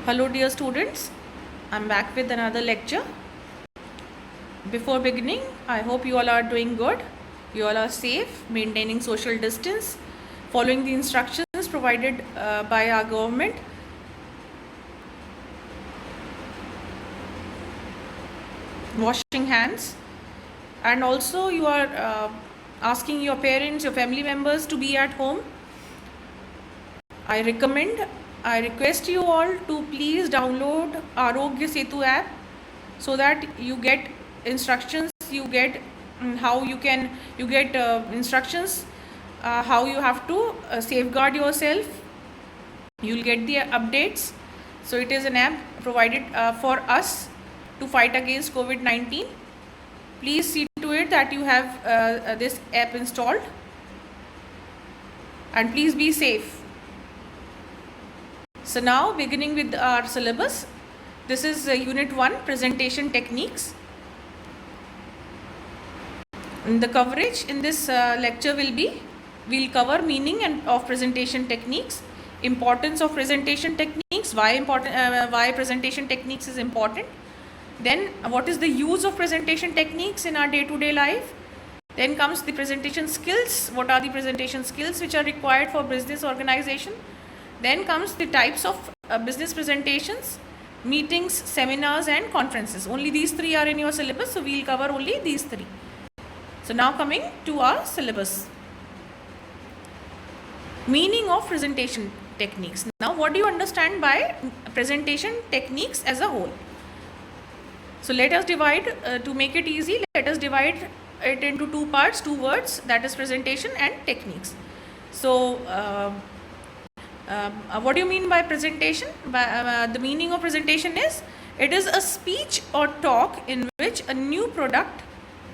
Hello dear students, I'm back with another lecture. Before beginning, I hope you all are doing good. You all are safe, maintaining social distance, following the instructions provided by our government. Washing hands, and also you are asking your parents, your family members to be at home. I request you all to please download Arogya Setu app so that you get instructions, you get instructions how you have to safeguard yourself. You'll get the updates. So it is an app provided for us to fight against COVID-19. Please see to it that you have this app installed, and please be safe. So now beginning with our syllabus, this is Unit 1, Presentation Techniques. And the coverage in this lecture will be, we'll cover meaning of presentation techniques, importance of presentation techniques, why presentation techniques is important, then what is the use of presentation techniques in our day-to-day life. Then comes the presentation skills, what are the presentation skills which are required for business organization. Then comes the types of business presentations, meetings, seminars and conferences. Only these three are in your syllabus, so we'll cover only these three. So now coming to our syllabus. Meaning of presentation techniques. Now what do you understand by presentation techniques as a whole? So let us divide, to make it easy, let us divide it into two parts, two words, that is presentation and techniques. So what do you mean by presentation? The meaning of presentation is, it is a speech or talk in which a new product,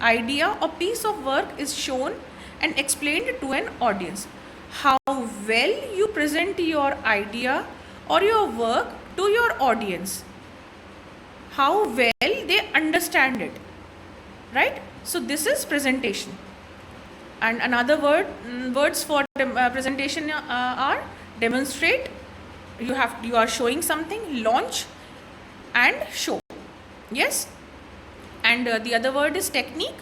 idea or piece of work is shown and explained to an audience. How well you present your idea or your work to your audience, how well they understand it, right? So this is presentation. And another words for presentation are demonstrate, you are showing something, launch and show. Yes. And the other word is technique.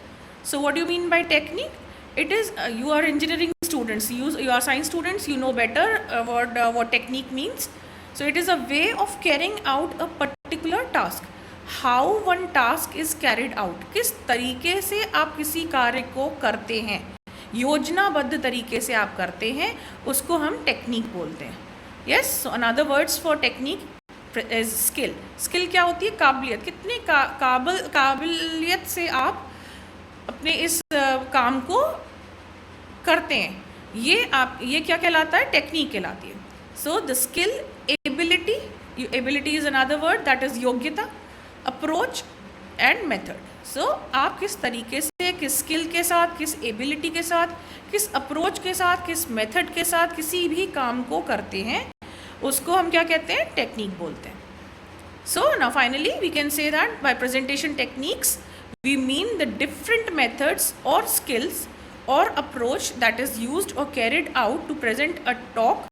So what do you mean by technique? It is you are engineering students, you are science students, you know better what technique means. So it is a way of carrying out a particular task. How one task is carried out, किस तरीके से आप किसी कार्य को करते हैं, योजनाबद्ध तरीके से आप करते हैं, उसको हम टेक्निक बोलते हैं. Yes. So another words for technique is skill. Skill क्या होती है? काबिलियत. कितने काबिलियत से आप अपने इस काम को करते हैं, ये क्या कहलाता है? टेक्निक कहलाती है. So the skill, ability, ability is another word, that is योग्यता, अप्रोच एंड मेथड. सो आप किस तरीके से, किस स्किल के साथ, किस एबिलिटी के साथ, किस अप्रोच के साथ, किस मेथड के साथ किसी भी काम को करते हैं, उसको हम क्या कहते हैं? टेक्निक बोलते हैं. So now finally we can say that by presentation techniques we mean the different methods or skills or approach that is used or carried out to present a talk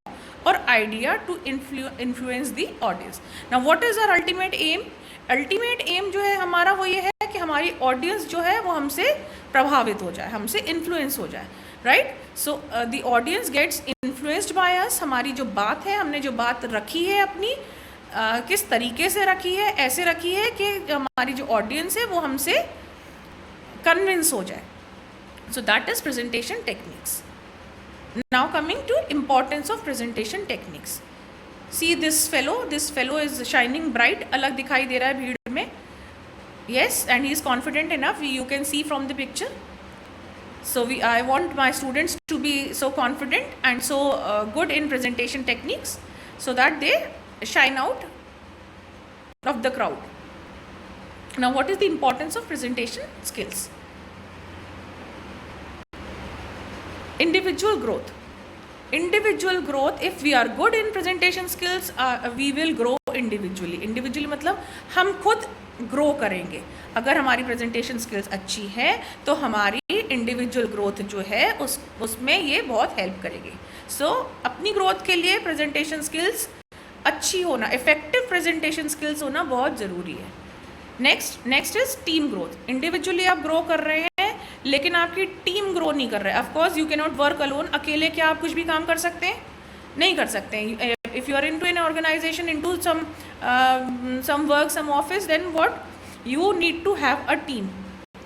or idea to influence the audience. Now what is our ultimate aim? Ultimate aim जो है हमारा वो ये है कि हमारी audience जो है वो हमसे प्रभावित हो जाए, हमसे influence हो जाए, right? So the audience gets influenced by us. हमारी जो बात है, हमने जो बात रखी है अपनी, किस तरीके से रखी है, ऐसे रखी है कि हमारी जो ऑडियंस है वो हमसे कन्विंस हो जाए. So that is presentation techniques. Now coming to importance of presentation techniques. See this fellow is shining bright. अलग दिखाई दे रहा है भीड़ में. Yes, and he is confident enough, you can see from the picture. So I want my students to be so confident and so good in presentation techniques so that they shine out of the crowd. Now what is the importance of presentation skills? Individual growth. If we are good in presentation skills, we will grow individually मतलब हम खुद grow करेंगे. अगर हमारी presentation skills अच्छी है तो हमारी इंडिविजुअल ग्रोथ जो है उसमें ये बहुत हेल्प करेगी. सो अपनी ग्रोथ के लिए प्रेजेंटेशन स्किल्स अच्छी होना, इफेक्टिव प्रेजेंटेशन स्किल्स होना बहुत ज़रूरी है। Next is team growth. Individually आप ग्रो कर रहे हैं लेकिन आपकी टीम ग्रो नहीं कर रहा है। Of course you can not work alone. अकेले क्या आप कुछ भी काम कर सकते हैं? नहीं कर सकते हैं। If you are into an organization, into some work, some office, then what you need to have a team.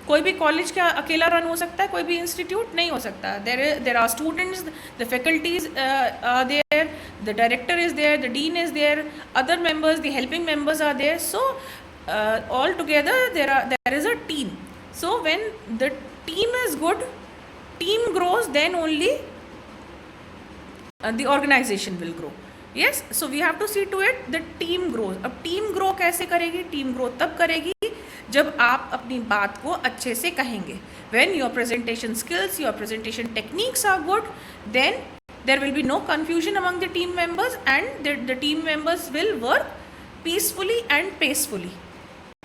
कोई भी कॉलेज क्या अकेला रन हो सकता है? कोई भी इंस्टीट्यूट नहीं हो सकता। There are students, the faculties are there, the director is there, the dean is there, other members, the helping members are there. So all together there is a team. So when the team is good, team grows, then only the organization will grow. Yes, so we have to see to it that team grows. अब team grow कैसे करेगी? team grow तब करेगी जब आप अपनी बात को अच्छे से कहेंगे. When your presentation skills, your presentation techniques are good, then there will be no confusion among the team members, and the team members will work peacefully and peacefully.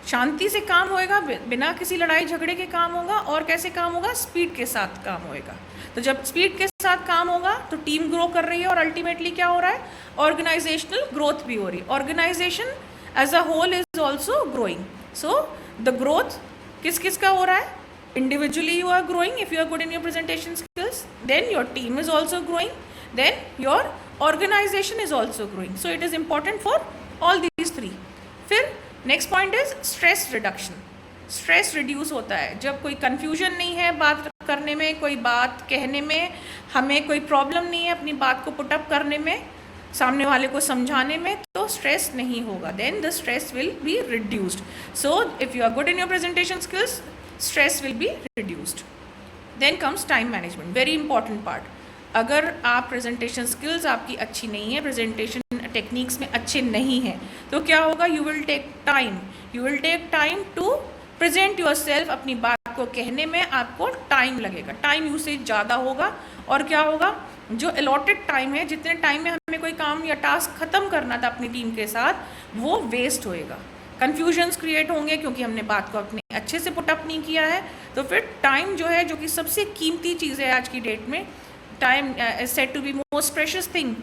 शांति से काम होएगा, बिना किसी लड़ाई झगड़े के काम होगा. और कैसे काम होगा? स्पीड के साथ काम होएगा. तो जब स्पीड के साथ काम होगा तो टीम ग्रो कर रही है और अल्टीमेटली क्या हो रहा है? ऑर्गेनाइजेशनल ग्रोथ भी हो रही है. Organisation as a whole is also growing. So the growth किस किस का हो रहा है? Individually you are growing if you are good in your presentation skills, then your team is also growing, then your organisation is also growing. So it is important for all these three. फिर next point is stress reduction. Stress reduce होता है जब कोई confusion नहीं है बात करने में, कोई बात कहने में, हमें कोई प्रॉब्लम नहीं है अपनी बात को पुटअप करने में, सामने वाले को समझाने में, तो स्ट्रेस नहीं होगा. Then the stress will be reduced. So if you are good in your presentation skills, stress will be reduced. Then comes time management, very important part. अगर आप प्रेजेंटेशन स्किल्स आपकी अच्छी नहीं है, प्रेजेंटेशन टेक्निक्स में अच्छे नहीं हैं, तो क्या होगा? You will take time to present yourself. अपनी बात को कहने में आपको टाइम लगेगा, टाइम यूसेज ज़्यादा होगा. और क्या होगा? जो अलॉटेड टाइम है, जितने टाइम में हमें कोई काम या टास्क ख़त्म करना था अपनी टीम के साथ, वो वेस्ट होएगा. कन्फ्यूजन्स क्रिएट होंगे क्योंकि हमने बात को अपने अच्छे से पुटअप नहीं किया है. तो फिर टाइम जो है, जो कि सबसे कीमती चीज़ है आज की डेट में, time is said to be most precious thing.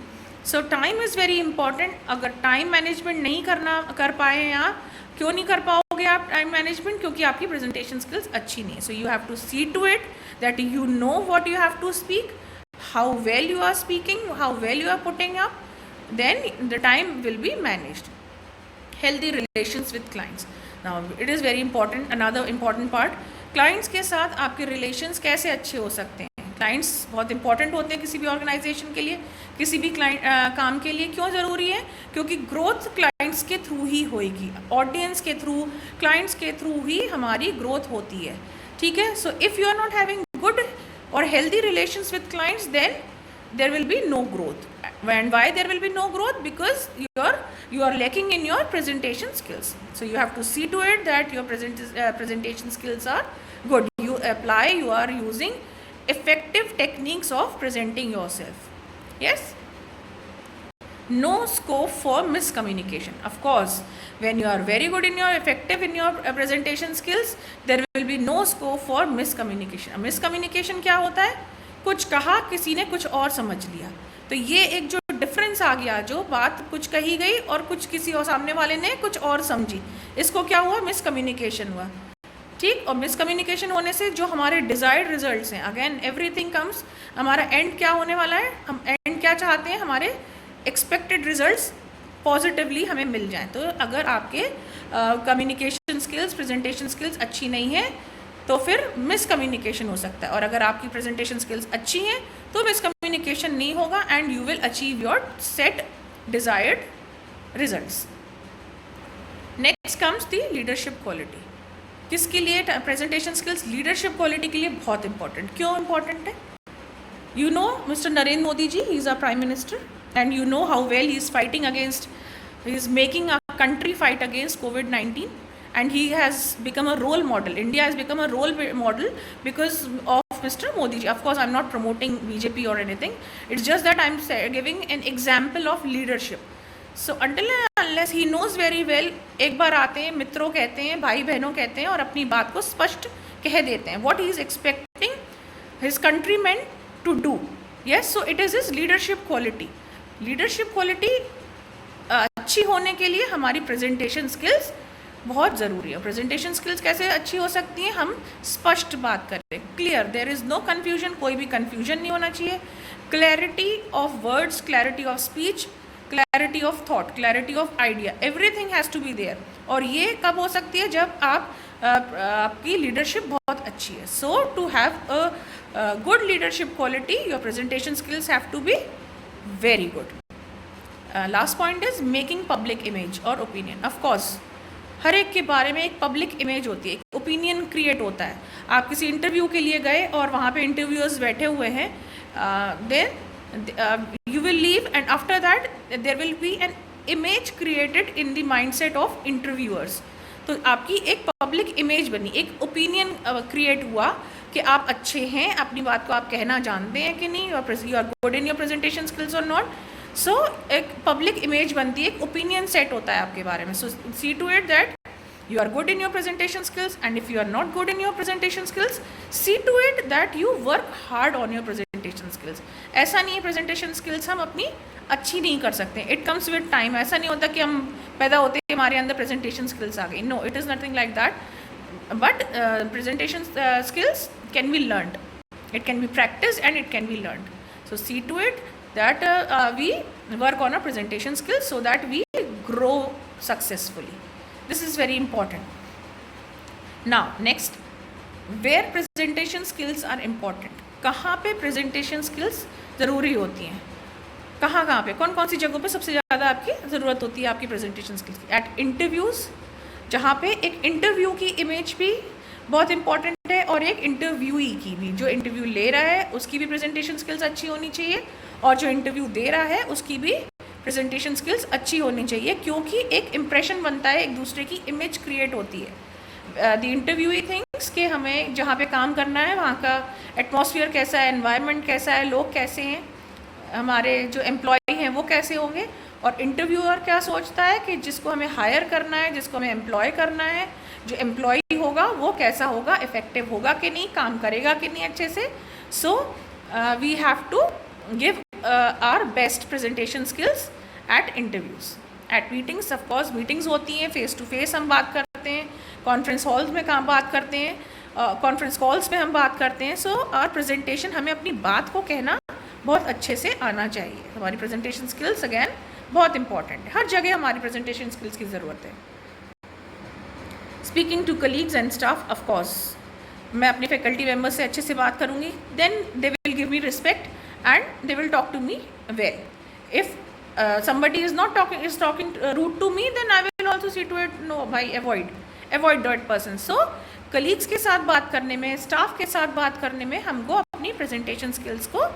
So time is very important. अगर टाइम मैनेजमेंट नहीं कर पाए हैं आप, क्यों नहीं कर पाओगे आप टाइम मैनेजमेंट? क्योंकि आपकी प्रेजेंटेशन स्किल्स अच्छी नहीं है. So you have to see to it that you know what you have to speak, how well you are speaking, how well you are putting up, then the time will be managed. Healthy relations with clients. Now it is very important, another important part. Clients के साथ आपके relations कैसे अच्छे हो सकते हैं? Clients बहुत important होते हैं किसी भी organization के लिए, किसी भी काम के लिए. क्यों ज़रूरी है? क्योंकि growth clients के थ्रू ही होएगी, audience के थ्रू, clients के थ्रू ही हमारी growth होती है. ठीक है? So if you are not having good or healthy relations with clients, then there will be no growth. And why there will be no growth? Because you are lacking in your presentation skills. So you have to see to it that your presentation skills are good. You are using effective techniques of presenting yourself. Yes? No scope for miscommunication. Of course, when you are very good in your effective in your presentation skills, there will be no scope for miscommunication. Miscommunication क्या होता है? कुछ कहा, किसी ने कुछ और समझ लिया. तो ये एक जो डिफरेंस आ गया, जो बात कुछ कही गई और कुछ किसी और सामने वाले ने कुछ और समझी, इसको क्या हुआ? मिसकम्युनिकेशन हुआ. ठीक. और मिसकम्युनिकेशन होने से जो हमारे डिज़ायर्ड रिजल्ट्स हैं, अगेन एवरीथिंग कम्स, हमारा एंड क्या होने वाला है? हम एंड क्या चाहते हैं? हमारे एक्सपेक्टेड रिजल्ट्स पॉजिटिवली हमें मिल जाएं. तो अगर आपके कम्युनिकेशन स्किल्स, प्रेजेंटेशन स्किल्स अच्छी नहीं है, तो फिर मिसकम्युनिकेशन हो सकता है. और अगर आपकी प्रेजेंटेशन स्किल्स अच्छी हैं तो मिसकम्युनिकेशन नहीं होगा, and you will achieve your set desired results. Next comes the leadership quality. किसके लिए प्रेजेंटेशन स्किल्स? लीडरशिप क्वालिटी के लिए बहुत इंपॉर्टेंट. क्यों इंपॉर्टेंट है? You know Mr. Narendra Modi ji, he is our Prime Minister, and you know how well he is fighting against, he is making our country fight against COVID-19, and he has become a role model. India has become a role model because of Mr. Modi ji. Of course, I am not promoting BJP or anything. It's just that I am giving an example of leadership. So until and unless he knows very well, एक बार आते हैं, मित्रों कहते हैं, भाई बहनों कहते हैं, और अपनी बात को स्पष्ट कह देते हैं. What he is expecting his countrymen to do. Yes, so it is his leadership quality. Leadership quality अच्छी होने के लिए हमारी प्रेजेंटेशन स्किल्स बहुत ज़रूरी है। प्रेजेंटेशन स्किल्स कैसे अच्छी हो सकती हैं? हम स्पष्ट बात करें, clear, there is no confusion, कोई भी कन्फ्यूजन नहीं होना चाहिए। Clarity of words, clarity of speech, clarity of thought, clarity of idea, everything has to be there. और ये कब हो सकती है? जब आपकी लीडरशिप बहुत अच्छी है। So to have a good leadership quality, your presentation skills have to be very good. Last point is making public image और ओपिनियन। ऑफ कोर्स हर एक के बारे में एक पब्लिक इमेज होती है, एक ओपिनियन क्रिएट होता है। आप किसी इंटरव्यू के लिए गए और वहाँ पे इंटरव्यूअर्स बैठे हुए हैं, then you will leave and after that there will be an image created in the mindset of interviewers। तो आपकी एक पब्लिक इमेज बनी, एक ओपिनियन क्रिएट हुआ कि आप अच्छे हैं, अपनी बात को आप कहना जानते हैं कि नहीं, you are good in your presentation skills और नॉट। सो एक पब्लिक इमेज बनती है, एक ओपिनियन सेट होता है आपके बारे में। So see to it that you are good in your presentation skills, and if you are not good in your presentation skills, see to it that you work hard on your presentation skills। ऐसा नहीं है presentation skills हम अपनी अच्छी नहीं कर सकते, it comes with time। ऐसा नहीं होता कि हम पैदा होते हैं हमारे अंदर presentation skills आ गई, no, it is nothing like that। but presentation skills can be learned, it can be practiced and it can be learned। so see to it that we work on our presentation skills so that we grow successfully। This is very important. Now next, where presentation skills are important। कहाँ पे presentation skills ज़रूरी होती हैं, कहाँ कहाँ पे, कौन कौन सी जगहों पे सबसे ज़्यादा आपकी ज़रूरत होती है आपकी presentation skills की? At interviews, जहाँ पे एक इंटरव्यू की इमेज भी बहुत इंपॉर्टेंट है और एक इंटरव्यूई की भी, जो इंटरव्यू ले रहा है उसकी भी प्रेजेंटेशन स्किल्स अच्छी होनी चाहिए और जो इंटरव्यू दे रहा है उसकी भी प्रेजेंटेशन स्किल्स अच्छी होनी चाहिए, क्योंकि एक इम्प्रेशन बनता है, एक दूसरे की इमेज क्रिएट होती है। द इंटरव्यूई थिंग्स कि हमें जहाँ पे काम करना है वहाँ का एटमॉस्फेयर कैसा है, एनवायरनमेंट कैसा है, लोग कैसे हैं, हमारे जो एम्प्लॉय हैं वो कैसे होंगे, और इंटरव्यूअर क्या सोचता है कि जिसको हमें हायर करना है, जिसको हमें एम्प्लॉय करना है, जो एम्प्लॉय होगा वो कैसा होगा, इफेक्टिव होगा कि नहीं, काम करेगा कि नहीं अच्छे से। So we have to give our best presentation skills at interviews, at meetings. Of course meetings होती हैं, फेस टू फेस हम बात करते हैं, कॉन्फ्रेंस हॉल्स में काम बात करते हैं, कॉन्फ्रेंस कॉल्स में हम बात करते हैं। सो आवर प्रेजेंटेशन, हमें अपनी बात को कहना बहुत अच्छे से आना चाहिए। हमारी प्रेजेंटेशन स्किल्स अगैन बहुत इंपॉर्टेंट है, हर जगह हमारी प्रेजेंटेशन स्किल्स की ज़रूरत है। Speaking to colleagues and staff, of course मैं अपने फैकल्टी मेम्बर्स से अच्छे से बात करूँगी, then they will give me respect and they will talk to me well. If somebody is talking rude to me, then I will also see to it, no bhai, avoid that person। so colleagues के साथ बात करने में, staff के साथ बात करने में हमको अपनी presentation skills को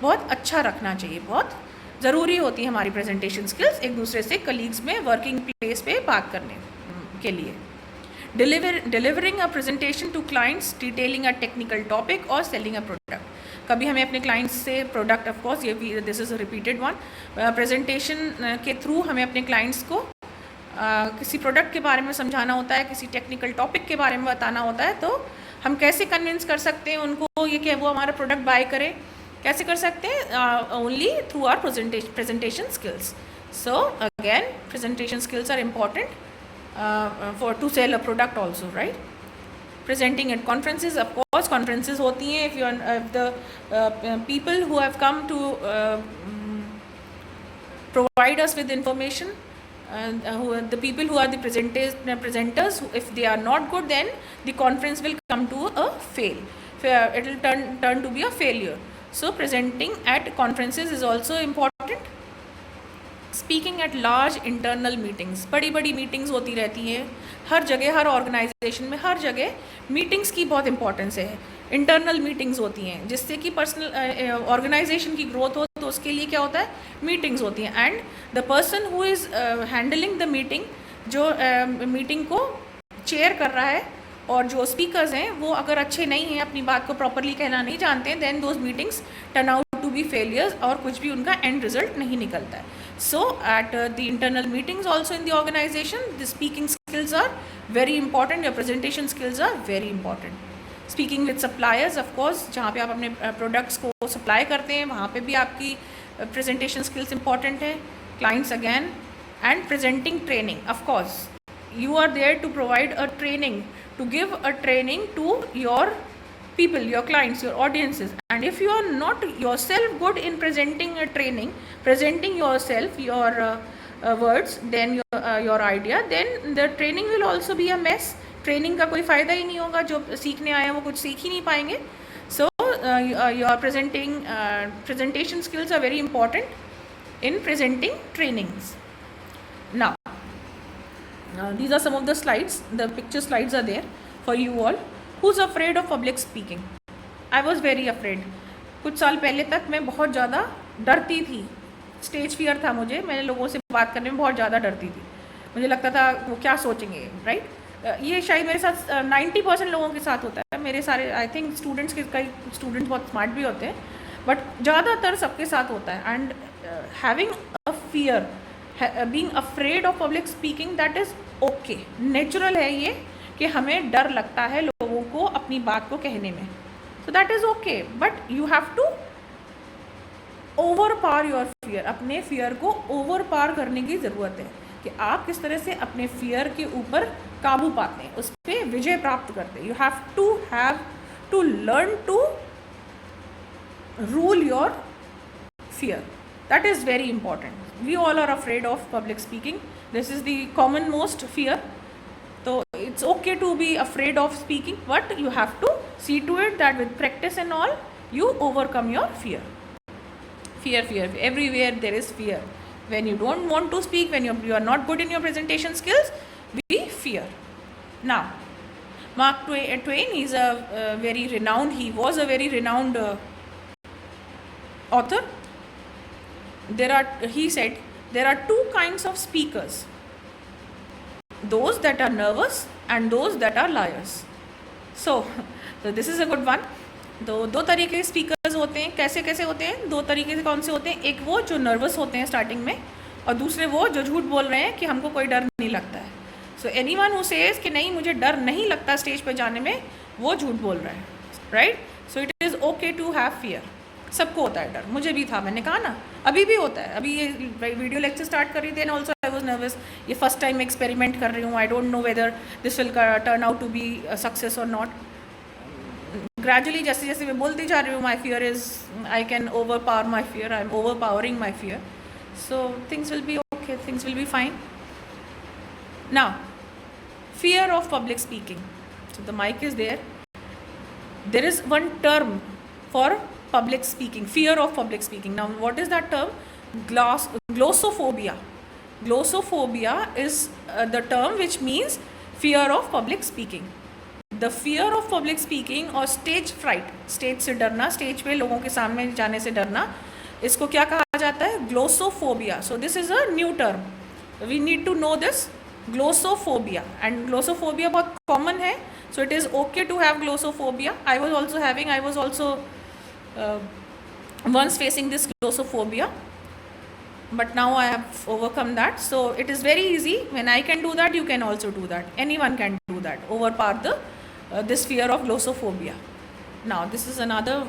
बहुत अच्छा रखना चाहिए, बहुत ज़रूरी होती है हमारी presentation skills एक दूसरे से colleagues में working place पे बात करने के लिए। delivering a presentation to clients detailing a technical topic or selling a product। कभी हमें अपने क्लाइंट्स से प्रोडक्ट, ऑफ कोर्स ये भी this is a repeated one, presentation के थ्रू हमें अपने क्लाइंट्स को किसी प्रोडक्ट के बारे में समझाना होता है, किसी टेक्निकल टॉपिक के बारे में बताना होता है, तो हम कैसे कन्विंस कर सकते हैं उनको ये कि वो हमारा प्रोडक्ट बाय करें, कैसे कर सकते हैं? Only through our presentation skills. So again presentation skills are important for to sell a product also, right? presenting at conferences, of course conferences होती हैं, if you are the people who have come to provide us with information, the people who are the presenters, if they are not good, then the conference will come to a fail, it will turn to be a failure। so presenting at conferences is also important। Speaking at large internal meetings, बड़ी बड़ी meetings होती रहती हैं हर जगह, हर organisation में, हर जगह meetings की बहुत इंपॉर्टेंस है। इंटरनल मीटिंग्स होती हैं जिससे कि पर्सनल ऑर्गेनाइजेशन की ग्रोथ हो, तो उसके लिए क्या होता है? मीटिंग्स होती हैं। And the person who is handling the meeting, जो मीटिंग को चेयर कर रहा है, और जो स्पीकर्स हैं वो अगर अच्छे नहीं हैं, अपनी बात को प्रॉपरली कहना नहीं जानते हैं, then those meetings turn out to be failures और कुछ भी उनका एंड रिजल्ट नहीं निकलता है। So at the internal meetings also in the organisation, the speaking skills are very important, your presentation skills are very important. Speaking with suppliers, of course जहाँ पे आप अपने प्रोडक्ट्स को सप्लाई करते हैं वहाँ पे भी आपकी प्रेजेंटेशन स्किल्स इंपॉर्टेंट है। Clients again and presenting training. Of course, you are there to provide a training, to give a training to your people, your clients, your audiences. And if you are not yourself good in presenting a training, presenting yourself, your words, then your idea, then the training will also be a mess. Training का कोई फ़ायदा ही नहीं होगा, जो सीखने आए हैं वो कुछ सीख ही नहीं पाएंगे. So your presentation skills are very important in presenting trainings. Now, these are some of the slides. The picture slides are there for you all. Who's afraid of public speaking? I was very afraid. कुछ साल पहले तक मैं बहुत ज़्यादा डरती थी. Stage fear था मुझे. मैंने लोगों से बात करने में बहुत ज़्यादा डरती थी. मुझे लगता था वो क्या सोचेंगे, राइट? ये शायद मेरे साथ 90% लोगों के साथ होता है. मेरे सारे आई थिंक स्टूडेंट्स के, कई स्टूडेंट्स बहुत स्मार्ट भी होते हैं, बट ज़्यादातर सबके साथ होता है. And having a fear, being afraid of public speaking, that is okay. Natural है ये कि हमें डर लगता है लोगों को अपनी बात को कहने में. So that is okay, but you have to overpower your fear. अपने फियर को ओवर पार करने की ज़रूरत है कि आप किस तरह से अपने फियर के ऊपर काबू पाते हैं, उस पर विजय प्राप्त करते हैं. You have to learn to rule your fear. That is very important. We all are afraid of public speaking. This is the common most fear. तो it's okay to be afraid of speaking, but you have to see to it that with practice and all you overcome your fear. Fear. Everywhere there is fear. When you don't want to speak, when you are not good in your presentation skills, we fear. Now, Mark Twain is he was a very renowned author. He said there are two kinds of speakers: those that are nervous and those that are liars. So this is a good one. दो तरीके के speakers होते हैं. कैसे होते हैं? दो तरीके से. कौन से होते हैं? एक वो जो नर्वस होते हैं स्टार्टिंग में, और दूसरे वो जो झूठ बोल रहे हैं कि हमको कोई डर नहीं लगता है. सो एनीवन हु सेज कि नहीं मुझे डर नहीं लगता स्टेज पे जाने में, वो झूठ बोल रहा है, right? So it is okay to have fear. सबको होता है डर. मुझे भी था, मैंने कहा ना, अभी भी होता है. अभी ये वीडियो लेक्चर स्टार्ट कर रही थी and also I was nervous. ये फर्स्ट टाइम एक्सपेरिमेंट कर रही हूँ. I don't know whether this will turn out to be success और नॉट. ग्रेजुअली जैसे जैसे मैं बोलती जा रही हूँ, my fear is, I can overpower my fear. I am overpowering my fear. So things will be okay, things will be fine. Now, fear of public speaking. So the mic is there. There is one term for public speaking, fear of public speaking. Now what is that term? Glossophobia. Glossophobia is the term which means fear of public speaking. The fear of public speaking और stage fright, stage से डरना, stage पे लोगों के सामने जाने से डरना, इसको क्या कहा जाता है? Glossophobia. So this is a new term. We need to know this. Glossophobia. And glossophobia बहुत common है. So it is okay to have glossophobia. I was also once facing this glossophobia, but now I have overcome that. So it is very easy. When I can do that, you can also do that. Anyone can do that. Overpower this fear of glossophobia. Now this is another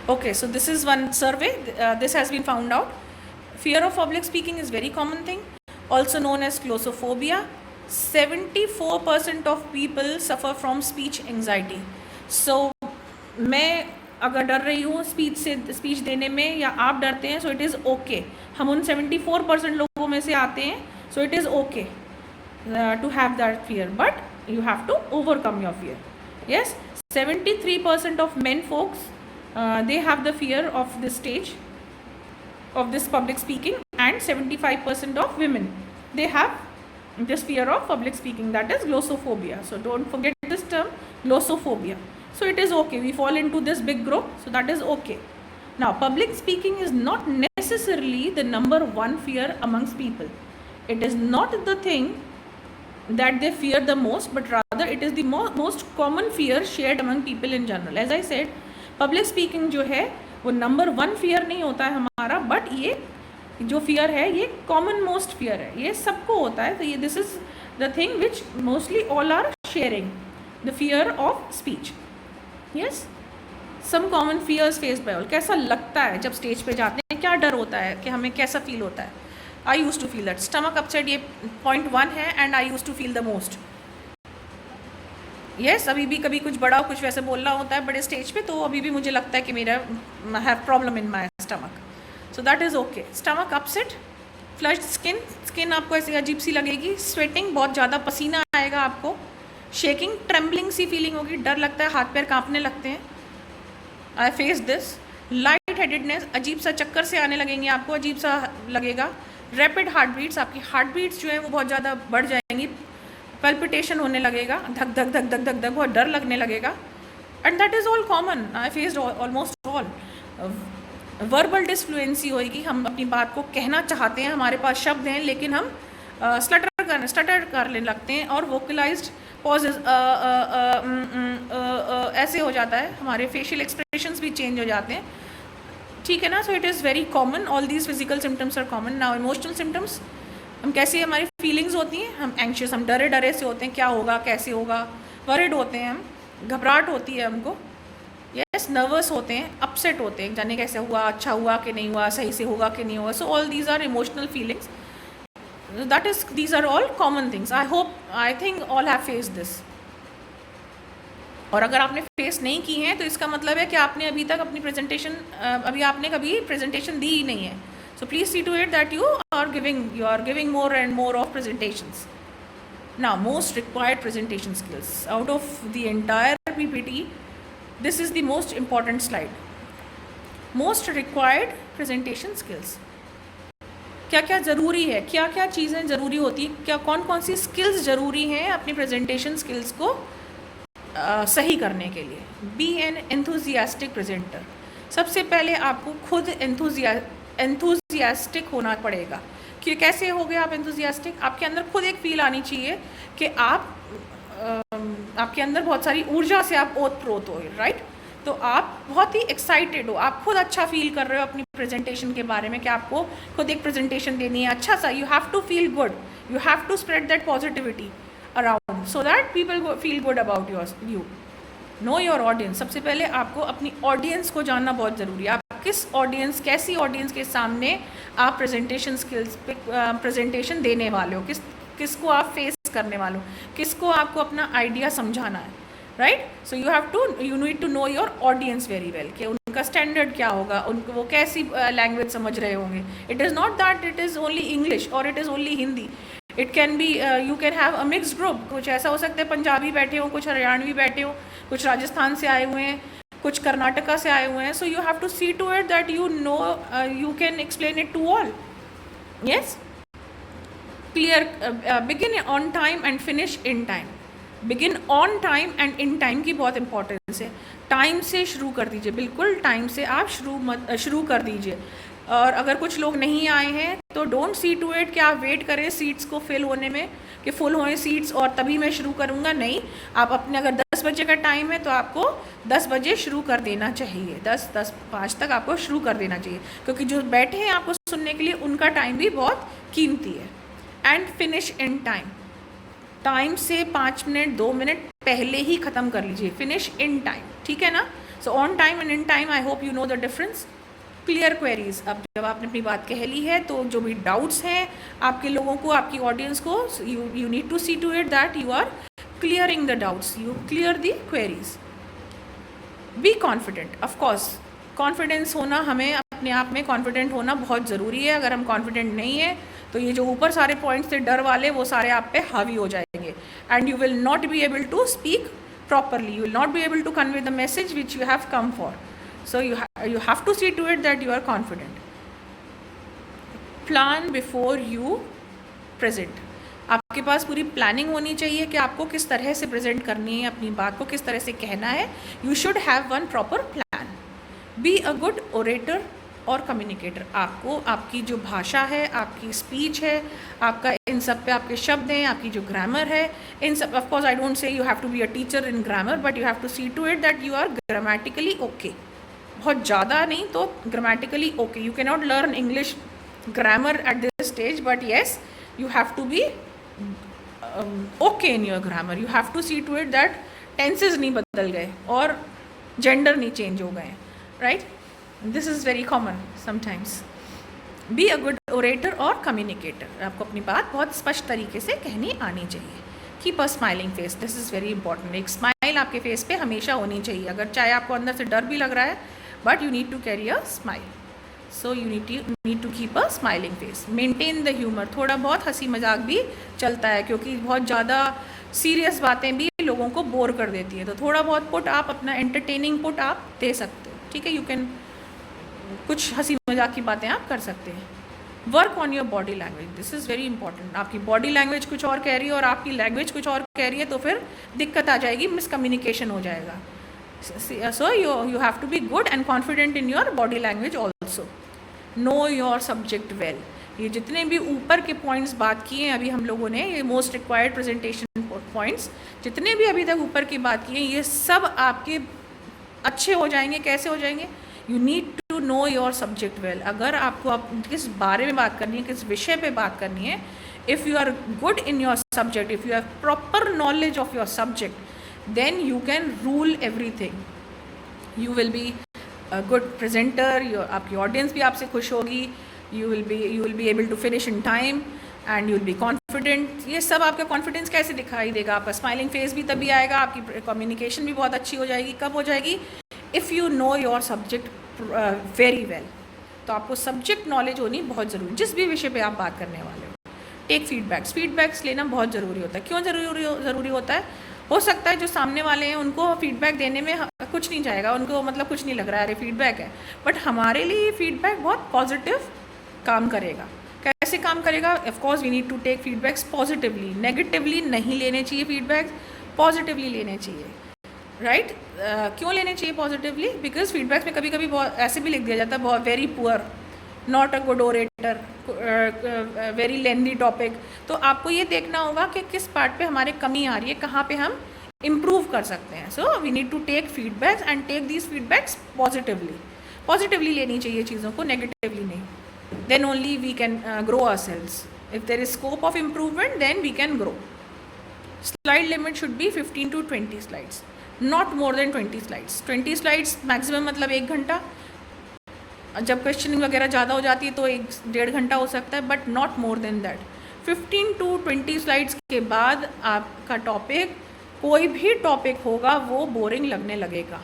okay, so this is one survey. This has been found out. Fear of public speaking is very common thing, also known as glossophobia. 74% of people suffer from speech anxiety. So मैं अगर डर रही हूँ speech देने में, या आप डरते हैं, so it is okay. हम उन 74% लोगों में से आते हैं. So it is okay to have that fear, but you have to overcome your fear. Yes, 73% of men folks they have the fear of this stage, of this public speaking, and 75% of women, they have this fear of public speaking, that is glossophobia. So don't forget this term, glossophobia. So it is okay, we fall into this big group, so that is okay. Now public speaking is not necessarily the number one fear amongst people. It is not the thing that they fear the most, but rather it is the most common fear shared among people in general. As I said, public speaking जो है वो number one fear नहीं होता है हमारा, but ये जो fear है ये कॉमन मोस्ट फियर है, ये सबको होता है. तो ये this is the thing which mostly all are sharing, the fear of speech. Yes, some common fears faced by all. कैसा लगता है जब स्टेज पे जाते हैं, क्या डर होता है, कि हमें कैसा फील होता है. I used to feel that stomach upset, ये पॉइंट 1 है, and I used to feel the most. Yes, अभी भी कभी कुछ बड़ा कुछ वैसे बोलना होता है बड़े स्टेज पे, तो अभी भी मुझे लगता है कि मेरा have problem in my stomach. So that is okay. Stomach upset, flushed skin, skin आपको ऐसी अजीब सी लगेगी, स्वेटिंग, बहुत ज़्यादा पसीना आएगा आपको, शेकिंग, ट्रेम्बलिंग सी फीलिंग होगी, डर लगता है, हाथ पैर कांपने लगते हैं. I face this. Light headedness, अजीब सा चक्कर से आने लगेंगे आपको, अजीब सा लगेगा. रैपिड हार्ट बीट्स, आपकी हार्ट बीट्स जो है वो बहुत ज़्यादा बढ़ जाएंगी, पल्पिटेशन होने लगेगा, धक धक धक धक धक धक, बहुत डर लगने लगेगा. And that is all common, I faced almost all. Verbal disfluency होएगी, हम अपनी बात को कहना चाहते हैं, हमारे पास शब्द हैं लेकिन हम स्टटर करने लगते हैं, और वोकलाइज्ड पॉजेज ऐसे हो जाता है, हमारे फेशियल एक्सप्रेशंस भी चेंज हो जाते हैं. ठीक है ना. So it is very common, all these physical symptoms are common. Now emotional symptoms, हम कैसी हमारी फीलिंग्स होती हैं, हम एंग्शियस, हम डरे डरे से होते हैं, क्या होगा कैसे होगा, वरिड होते हैं हम, घबराहट होती है हमको, यस, नर्वस होते हैं, अपसेट होते हैं, जाने कैसे हुआ, अच्छा हुआ कि नहीं हुआ, सही से होगा कि नहीं होगा. So all these are emotional feelings. That is, these are all common things. I think all have face this. और अगर आपने फेस नहीं की हैं तो इसका मतलब है कि आपने अभी तक अपनी प्रेजेंटेशन, अभी आपने कभी प्रेजेंटेशन दी ही नहीं है. So please see to it that you are giving more and more of presentations. Now, most required presentation skills. Out of the entire PPT, this is the most important slide. Most required presentation skills. क्या क्या ज़रूरी है, क्या क्या चीज़ें ज़रूरी होती हैं, क्या कौन कौन सी स्किल्स ज़रूरी हैं अपनी प्रेजेंटेशन स्किल्स को सही करने के लिए. Be an enthusiastic presenter. सबसे पहले आपको खुद एंथुजियास्टिक होना पड़ेगा. कि कैसे हो गए आप एंथुजियास्टिक, आपके अंदर खुद एक फील आनी चाहिए कि आपके अंदर बहुत सारी ऊर्जा से आप ओतप्रोत हो, राइट. तो आप बहुत ही एक्साइटेड हो, आप खुद अच्छा फील कर रहे हो अपनी प्रेजेंटेशन के बारे में, कि आपको खुद एक प्रेजेंटेशन देनी है अच्छा सा. You have to feel good, you have to spread that positivity around so that people feel good about you. Know your audience. सबसे पहले आपको अपनी ऑडियंस को जानना बहुत ज़रूरी है. आप किस ऑडियंस, कैसी ऑडियंस के सामने आप प्रेजेंटेशन स्किल्स पे प्रेजेंटेशन देने वाले हो, किसको आप फेस करने वाले हो, किसको आपको अपना आइडिया समझाना है, right. So you need to know your audience very well, कि उनका स्टैंडर्ड क्या होगा, उनको वो कैसी लैंग्वेज समझ रहे होंगे. It is not that it is only English और it is only Hindi. It can be, you can have a mixed group. कुछ ऐसा हो सकता है पंजाबी बैठे हो, कुछ हरियाणवी बैठे हो, कुछ राजस्थान से आए हुए हैं, कुछ कर्नाटका से आए हुए हैं. So you have to see to it that you know, you can explain it to all. Yes, clear. Begin on time and finish in time. Begin on time and in time की बहुत importance है. Time से शुरू कर दीजिए, बिल्कुल time से आप शुरू कर दीजिए. और अगर कुछ लोग नहीं आए हैं तो डोंट सी टू इट कि आप वेट करें सीट्स को फिल होने में, कि फुल होए सीट्स और तभी मैं शुरू करूँगा. नहीं, आप अपने, अगर 10 बजे का टाइम है तो आपको 10 बजे शुरू कर देना चाहिए. 10:05 तक आपको शुरू कर देना चाहिए, क्योंकि जो बैठे हैं आपको सुनने के लिए उनका टाइम भी बहुत कीमती है. And finish in time. Time से 5 मिनट 2 मिनट पहले ही ख़त्म कर लीजिए. फिनिश इन टाइम, ठीक है ना. So on time and in time, I hope you know the difference. Clear queries. अब जब आपने अपनी बात कह ली है तो जो भी डाउट्स हैं आपके लोगों को, आपकी ऑडियंस को, you need to see to it that you are clearing the doubts, you clear the queries. Be confident. Of course confidence होना, हमें अपने आप में कॉन्फिडेंट होना बहुत ज़रूरी है. अगर हम कॉन्फिडेंट नहीं है तो ये जो ऊपर सारे पॉइंट्स थे डर वाले, वो सारे आप पे हावी हो जाएंगे. And you will not be able to speak properly, you will not be able to convey the message which you have come for. So you have to see to it that you are confident. Plan before you present. आपके पास पूरी planning होनी चाहिए कि आपको किस तरह से present करनी है, अपनी बात को किस तरह से कहना है. You should have one proper plan. Be a good orator और कम्युनिकेटर. आपको आपकी जो भाषा है, आपकी स्पीच है, आपका इन सब पे आपके शब्द हैं, आपकी जो ग्रामर है, इन सब, of course I don't say you have to be a teacher in grammar, but you have to see to it that you are grammatically okay. बहुत ज़्यादा नहीं तो grammatically okay. You can not learn English grammar at this stage, but yes you have to be okay in your grammar. You have to see to it that tenses नहीं बदल गए और gender नहीं change हो गए, right. This is very common sometimes. Be a good orator और communicator, आपको अपनी बात बहुत स्पष्ट तरीके से कहनी आनी चाहिए। Keep a smiling face, this is very important. एक स्माइल आपके फेस पे हमेशा होनी चाहिए, अगर चाहे आपको अंदर से डर भी लग रहा है, but you need to carry a smile. So you need to keep a smiling face. Maintain the humour, थोड़ा बहुत हंसी मजाक भी चलता है, क्योंकि बहुत ज़्यादा सीरियस बातें भी लोगों को बोर कर देती है, तो थोड़ा बहुत पुट आप अपना एंटरटेनिंग पुट आप दे सकते हो, ठीक है। यू कैन, कुछ हंसी मजाक की बातें आप कर सकते हैं। Work on your body language, this is very important. आपकी बॉडी लैंग्वेज कुछ और कह रही है और आपकी लैंग्वेज कुछ और कह रही है, तो फिर दिक्कत आ जाएगी, मिसकम्युनिकेशन हो जाएगा। So you have to be good and confident in your body language also. Know your subject well, ये जितने भी ऊपर के पॉइंट्स बात किए हैं अभी हम लोगों ने, ये मोस्ट रिक्वायर्ड प्रेजेंटेशन पॉइंट्स जितने भी अभी तक ऊपर की बात की हैं, ये सब आपके अच्छे हो जाएंगे। कैसे हो जाएंगे? You need to know your subject well. अगर आपको आप किस बारे में बात करनी है, किस विषय पे बात करनी है, if you are good in your subject, if you have proper knowledge of your subject, then you can rule everything. You will be good presenter, आपकी ऑडियंस भी आपसे खुश होगी, you will be able to finish in time and you will be confident. ये सब आपका confidence कैसे दिखाई देगा? आपका स्माइलिंग फेस भी तभी आएगा, आपकी कम्युनिकेशन भी बहुत अच्छी हो जाएगी। कब हो जाएगी? If you know your subject very well. तो आपको सब्जेक्ट नॉलेज होनी बहुत ज़रूरी, जिस भी विषय पे आप बात करने वाले हो। टेक फीडबैक्स लेना बहुत ज़रूरी होता है। क्यों ज़रूरी होता है? हो सकता है जो सामने वाले हैं उनको फीडबैक देने में कुछ नहीं जाएगा, उनको मतलब कुछ नहीं लग रहा है, अरे फीडबैक है, बट हमारे लिए फीडबैक बहुत पॉजिटिव काम करेगा। कैसे काम करेगा? Of course we need to take feedbacks positively, negatively नहीं लेने चाहिए फीडबैक, पॉजिटिवली लेने चाहिए, राइट? क्यों लेने चाहिए पॉजिटिवली? बिकॉज फीडबैक्स में कभी कभी बहुत ऐसे भी लिख दिया जाता है, बहुत very poor, not a good orator, very lengthy topic. तो आपको ये देखना होगा कि किस पार्ट पे हमारे कमी आ रही है, कहाँ पे हम इम्प्रूव कर सकते हैं। So we need to take feedbacks and take these feedbacks positively लेनी चाहिए चीज़ों को, नेगेटिवली नहीं। Then only we can grow ourselves. If there is scope of improvement then we can grow. Slide limit should be 15 to 20 slides, not more than 20 slides. 20 slides maximum, मतलब 1 घंटा। जब questioning वगैरह ज़्यादा हो जाती है तो 1-1.5 घंटा हो सकता है, but not more then that. 15 to 20 slides के बाद आपका टॉपिक, कोई भी टॉपिक होगा, वो बोरिंग लगने लगेगा।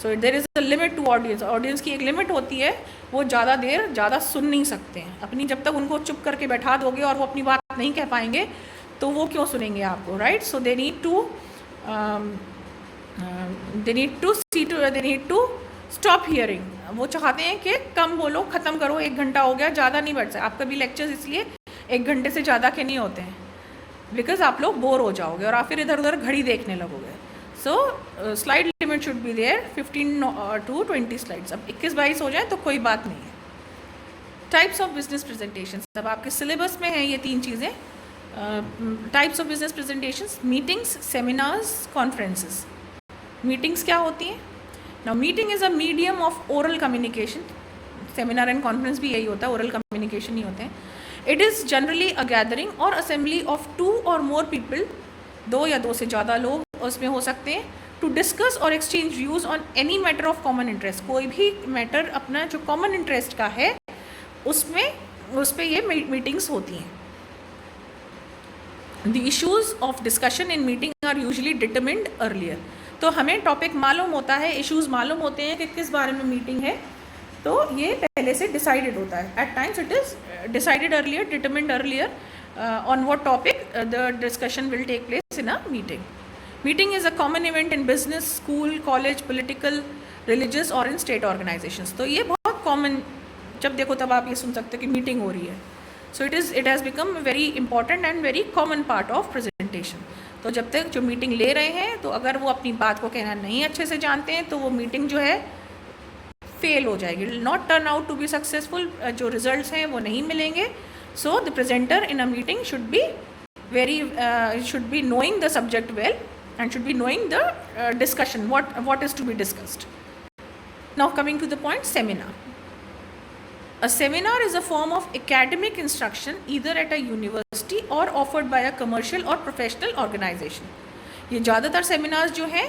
So there is a limit to audience की एक लिमिट होती है, वो ज़्यादा सुन नहीं सकते हैं अपनी। जब तक उनको चुप करके बैठा दोगे और वो अपनी बात नहीं कह पाएंगे, तो वो क्यों सुनेंगे आपको, right? So they need to stop hearing. वो चाहते हैं कि कम बोलो, ख़त्म करो, 1 घंटा हो गया, ज़्यादा नहीं बैठ सकते। आपका भी लेक्चर्स इसलिए 1 घंटे से ज़्यादा के नहीं होते हैं, बिकॉज आप लोग बोर हो जाओगे और आप फिर इधर उधर घड़ी देखने लगोगे। So slide limit should be there 15 to 20 slides. अब 21-22 हो जाए तो कोई बात नहीं है। टाइप्स ऑफ बिजनेस प्रेजेंटेशन, अब आपके सिलेबस में है ये 3 चीज़ें। Types of business presentations: meetings, seminars, conferences. Meetings क्या होती हैं? Now meeting is a medium of oral communication. Seminar and conference भी यही होता है, ओरल कम्युनिकेशन ही होते हैं। It is generally a gathering और assembly of 2 or more people, 2 या 2 से ज़्यादा लोग उसमें हो सकते हैं, टू डिस्कस और exchange views on any matter of common interest. कोई भी मैटर अपना जो कॉमन इंटरेस्ट का है उस पर ये मीटिंग्स होती हैं। The issues of discussion in meeting are usually determined earlier. तो हमें टॉपिक मालूम होता है, इश्यूज़ मालूम होते हैं कि किस बारे में मीटिंग है, तो ये पहले से डिसाइडेड होता है। At times it is decided earlier, determined earlier on what topic the discussion will take place in a meeting. Meeting is a common event in business, school, college, political, religious और in state organisations. तो ये बहुत common, जब देखो तब आप ये सुन सकते हो कि मीटिंग हो रही है। So it has become very important and very common part of presentation. तो जब तक जो मीटिंग ले रहे हैं, तो अगर वो अपनी बात को कहना नहीं अच्छे से जानते हैं, तो वो मीटिंग जो है फेल हो जाएगी, not turn out to be successful. जो रिजल्ट्स हैं वो नहीं मिलेंगे। So the presenter in a meeting should be knowing the subject well and should be knowing the discussion, what is to be discussed. Now coming to the point, seminar. A seminar is a form of academic instruction either at a university or offered by a commercial or professional organization. ये ज़्यादातर seminars जो हैं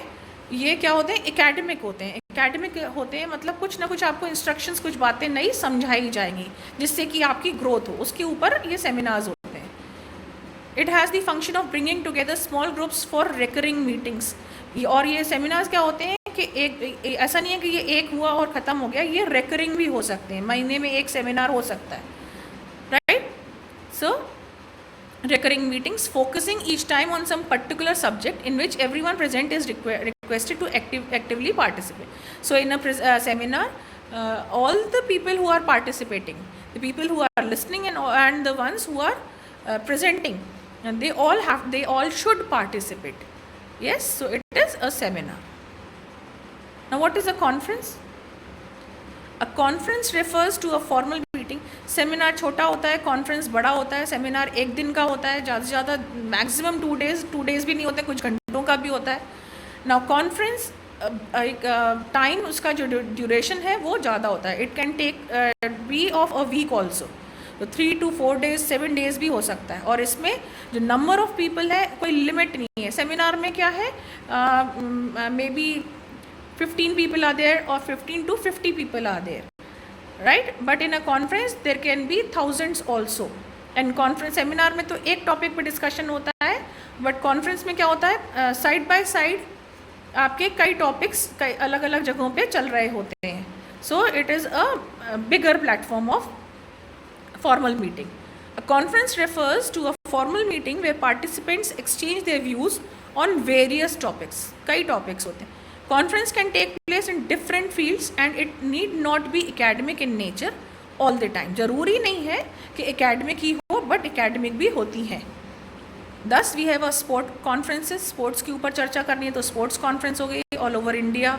ये क्या होते हैं? academic होते हैं। एकेडमिक होते हैं मतलब कुछ ना कुछ आपको इंस्ट्रक्शंस, कुछ बातें नई समझाई जाएंगी जिससे कि आपकी ग्रोथ हो, उसके ऊपर ये सेमिनार्स होते हैं. It has the function of bringing together small groups for recurring meetings. और ये सेमिनार्स क्या होते हैं कि ऐसा नहीं है कि ये एक हुआ और ख़त्म हो गया, ये रिकरिंग भी हो सकते हैं, महीने में एक सेमिनार हो सकता है, right. So recurring meetings focusing each time on some particular subject in which everyone present is requested to actively participate. So in a seminar, all the people who are participating, the people who are listening and the ones who are presenting, and they all should participate. Yes, so it is a seminar. Now what is a conference? A conference refers to a formal meeting. Seminar छोटा होता है, conference बड़ा होता है. Seminar एक दिन का होता है, ज़्यादा से ज़्यादा मैक्सिमम 2 days भी नहीं होते, कुछ घंटों का भी होता है. नाउ कॉन्फ्रेंस एक टाइम उसका जो ड्यूरेशन है वो ज़्यादा होता है. It can take be of a week also, तो 3 to 4 days 7 days भी हो सकता है. और इसमें जो नंबर ऑफ पीपल है कोई लिमिट नहीं है. सेमिनार में क्या है, may be 15 people are there or 15 to 50 people are there, right? But in a conference there can be thousands also. And conference seminar में तो एक टॉपिक पे डिस्कशन होता है, बट कॉन्फ्रेंस में क्या होता है, साइड बाय साइड आपके कई टॉपिक्स कई अलग अलग जगहों पे चल रहे होते हैं. सो it is a bigger platform of formal meeting. A conference refers to a formal meeting where participants exchange their views on various topics. कई topics होते हैं. Conference can take place in different fields and it need not be academic in nature all the time. ज़रूरी नहीं है कि academic ही हो, but academic भी होती हैं. Thus we have a sport conferences. Sports के ऊपर चर्चा करनी है तो sports conference हो गई. All over India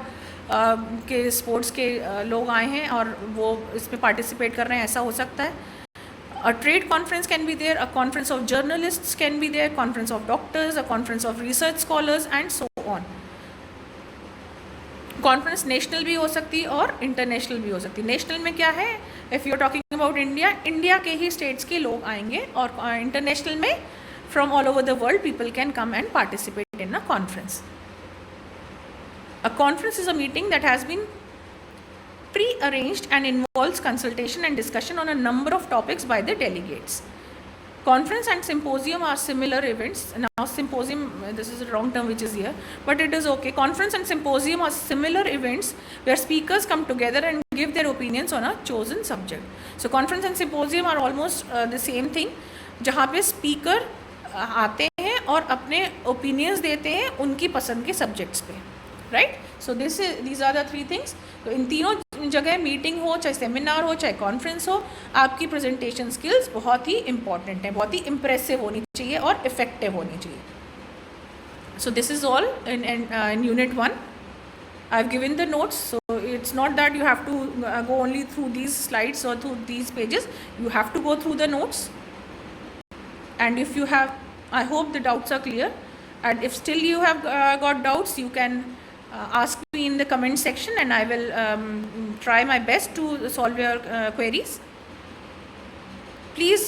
के sports के लोग आए हैं और वो इसमें participate कर रहे हैं, ऐसा हो सकता है. A trade conference can be there, a conference of journalists can be there, conference of doctors, a conference of research scholars and so on. Conference national भी हो सकती है और इंटरनेशनल भी हो सकती है. नेशनल में क्या है, if you are talking about India, India के ही स्टेट्स के लोग आएंगे. और इंटरनेशनल में from all over the world people can come and participate in a conference. A conference is a meeting that has been pre-arranged and involves consultation and discussion on a number of topics by the delegates. Conference and symposium are similar events. Now symposium, this is a wrong term which is here, but it is okay. Conference and symposium are similar events where speakers come together and give their opinions on a chosen subject. So conference and symposium are almost the same thing, जहाँ पे speaker आते हैं और अपने opinions देते हैं उनकी पसंद के subjects पे, right? So these are the 3 things. तो इन तीनों जगह मीटिंग हो, चाहे सेमिनार हो, चाहे कॉन्फ्रेंस हो, आपकी प्रेजेंटेशन स्किल्स बहुत ही इंपॉर्टेंट है, बहुत ही इम्प्रेसिव होनी चाहिए और इफेक्टिव होनी चाहिए. So this is all in unit 1. I have given the notes, so it's not that you have to go only through these slides और through these pages. You have to go through the notes, and if you have, I hope the doubts are clear, and if still you have got doubts, you can ask me in the comment section and I will try my best to solve your queries. Please,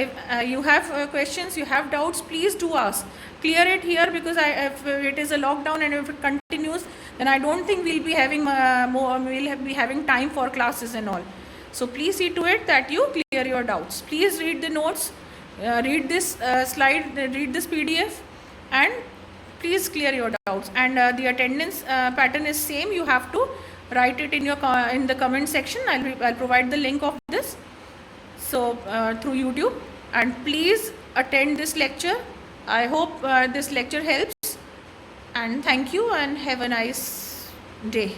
if you have questions, you have doubts, please do ask. Clear it here, because if it is a lockdown and if it continues, then I don't think we'll be having time for classes and all. So please see to it that you clear your doubts. Please read the notes, read this slide, read this PDF, and please clear your doubts. And the attendance pattern is same. You have to write it in the comment section. I'll provide the link of this, so through YouTube. And please attend this lecture. I hope this lecture helps, and thank you and have a nice day.